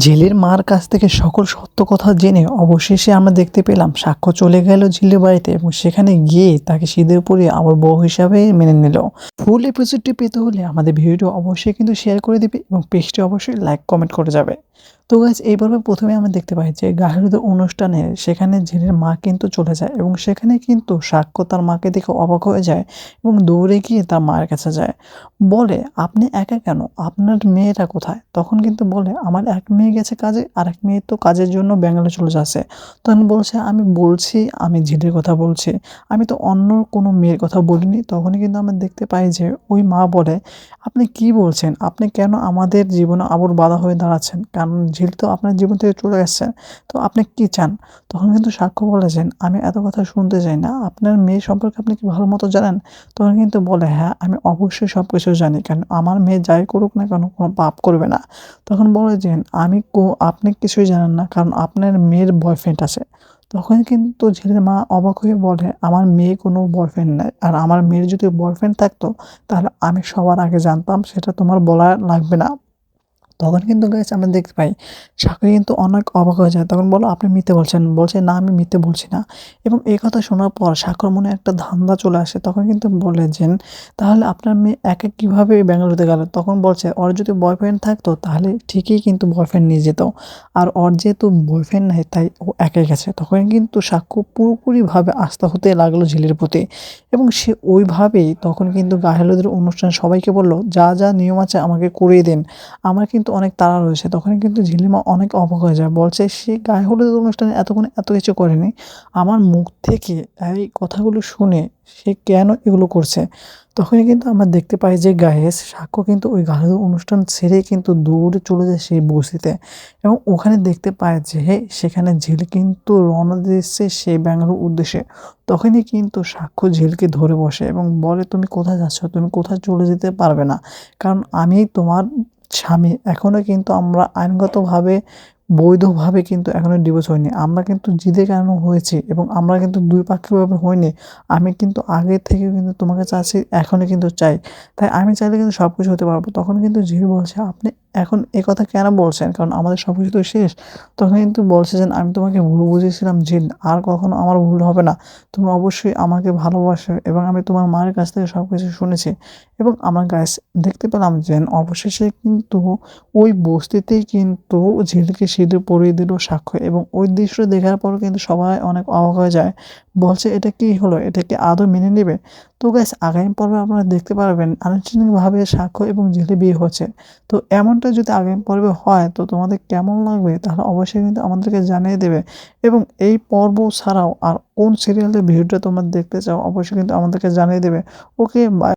জেলের মার কাছ থেকে সকল সত্য কথা জেনে অবশেষে আমরা দেখতে পেলাম সাক্ষ্য চলে গেল ঝিলের বাড়িতে এবং সেখানে গিয়ে তাকে সিঁদুর পরিয়ে আবার বউ হিসাবে মেনে নিল। ফুল এপিসোডটি পেতে হলে আমাদের ভিডিওটি অবশ্যই কিন্তু শেয়ার করে দিবে এবং পেজটি অবশ্যই লাইক কমেন্ট করে যাবে। তো গাইজ এই পর্বে প্রথমে আমরা দেখতে পাই যে গাহিরুদের অনুষ্ঠানে সেখানে ঝিলের মা কিন্তু চলে যায় এবং সেখানে কিন্তু সাক্ষ্য তার মাকে দেখে অবাক হয়ে যায় এবং দৌড়ে গিয়ে তার মায়ের কাছে যায়। বলে, আপনি একা কেন, আপনার মেয়েটা কোথায়? তখন কিন্তু বলে, আমার এক মেয়ে গেছে কাজে, আর এক মেয়ে তো কাজের জন্য ব্যাঙ্গালোর চলে যাচ্ছে। তখন বলছে, আমি বলছি আমি ঝিলের কথা বলছি, আমি তো অন্য কোনো মেয়ের কথা বলিনি। তখনই কিন্তু আমরা দেখতে পাই যে ওই মা বলে, আপনি কি বলছেন, আপনি কেন আমাদের জীবনে আবার বাধা হয়ে দাঁড়াচ্ছেন? কারণ ঝিল তো আপনার জীবন থেকে চলে গেছে, তো আপনি কি চান? তখন কিন্তু সাক্ষ্য বলেছেন, আমি এত কথা শুনতে চাই না, আপনার মেয়ে সম্পর্কে আপনি কি ভালো মতো জানেন? তখন কিন্তু বলে, হ্যাঁ আমি অবশ্যই সব কিছু জানি, কারণ আমার মেয়ে যাই করুক না কেন কোনো পাপ করবে না। তখন বলে যে, আপনি কিছুই জানেন না, কারণ আপনার মেয়ের বয়ফ্রেন্ড আছে। তখন কিন্তু ঝিলের মা অবাক হয়ে বলে, আমার মেয়ে কোনো বয়ফ্রেন্ড নাই, আর আমার মেয়ের যদি বয়ফ্রেন্ড থাকতো তাহলে আমি সবার আগে জানতাম, সেটা তোমার বলা লাগবে না। তখন কিন্তু গাইস আমরা দেখতে পাই সাকিব কিন্তু অনেক অবাক হয়ে যায়। তখন বলল, আপনি মিথ্যে বলছেন। বলছে, না আমি মিথ্যে বলছি না। এবং এই কথা শোনার পর সাক্ষর মনে একটা ধান্দা চলে আসে। তখন কিন্তু বলে যে, তাহলে আপনার মেয়ে একা কীভাবে বেঙ্গালুরুতে গেল? তখন বলছে, ওর যদি বয়ফ্রেন্ড থাকতো তাহলে ঠিকই কিন্তু বয়ফ্রেন্ড নিয়ে যেত, আর ওর যেহেতু বয়ফ্রেন্ড নাই তাই ও একাই গেছে। তখন কিন্তু সাক্ষ্য পুরোপুরিভাবে আস্থা হতে লাগলো ঝিলের প্রতি এবং সে ওইভাবেই তখন কিন্তু গায়ে হলুদের অনুষ্ঠানে সবাইকে বলল, যা যা নিয়ম আছে আমাকে করিয়ে দিন, আমার কিন্তু অনেক তাড়া রয়েছে। তখন কিন্তু ঝিলিমা অনেক অবাক হয়ে যায়। বলছে, সে গায়ে হলুদের অনুষ্ঠানে এতক্ষণ এত কিছু করেনি। আমার মুখ থেকে এই কথাগুলো শুনে সে কেন এগুলো করছে? তখনই কিন্তু আমরা দেখতে পাই যে গায়েস সাক্ষ্য কিন্তু ওই গায়ে হলুদের অনুষ্ঠান ছেড়ে কিন্তু দৌড়ে চলে যায় সেই বস্তিতে এবং ওখানে দেখতে পায় যে সেখানে ঝিল কিন্তু রওনা দিচ্ছে সেই ব্যাঙ্গালোর উদ্দেশ্যে। তখনই কিন্তু সাক্ষ্য ঝিলকে ধরে বসে এবং বলে, তুমি কোথায় যাচ্ছ? তুমি কোথায় চলে যেতে পারবে না, কারণ আমি তোমার স্বামী। এখনও কিন্তু আমরা আইনগতভাবে বৈধভাবে কিন্তু এখনও ডিভোর্স হয়নি। আমরা কিন্তু জিদে কেন হয়েছি এবং আমরা কিন্তু দুই পাক্ষিকভাবে হয়নি। আমি কিন্তু আগে থেকে কিন্তু তোমাকে চাচ্ছি, এখনও কিন্তু চাই। তাই আমি চাইলে কিন্তু সব কিছু হতে পারবো। তখন কিন্তু ঝিল বলছে, আপনি এখন এ কথা কেন বলছেন? কারণ আমাদের সব কিছু তো শেষ। তখন কিন্তু বলছে যে, আমি তোমাকে ভুল বুঝেছিলাম ঝিল, আর কখনো আমার ভুল হবে না। তুমি অবশ্যই আমাকে ভালোবাসো এবং আমি তোমার মায়ের কাছ থেকে সব কিছু শুনেছি। এবং আমরা গাইস দেখতে পেলাম যে অবশেষে কিন্তু ওই বস্তিতেই কিন্তু ঝিলকে সিঁদুর পরিয়ে দিল সাক্ষ্য এবং ওই দৃশ্য দেখার পর কিন্তু সবাই অনেক অবাক হয়ে যায়। বলছে, এটা কি হলো? এটা কি আদৌ মেনে নেবে? তো গাইস আগামী পর্বে আপনারা দেখতে পারবেন আনুষ্ঠানিকভাবে সাক্ষ্য এবং ঝিলে বিয়ে হচ্ছে। তো এমনটা যদি আগামী পর্বে হয় তো তোমাদের কেমন লাগবে? তাহলে অবশ্যই কিন্তু আমাদেরকে জানিয়ে দেবে এবং এই পর্ব ছাড়াও আর কোন সিরিয়ালের ভিডিওটা তোমরা দেখতে চাও অবশ্যই কিন্তু আমাদেরকে জানিয়ে দেবে। ওকে, বাই।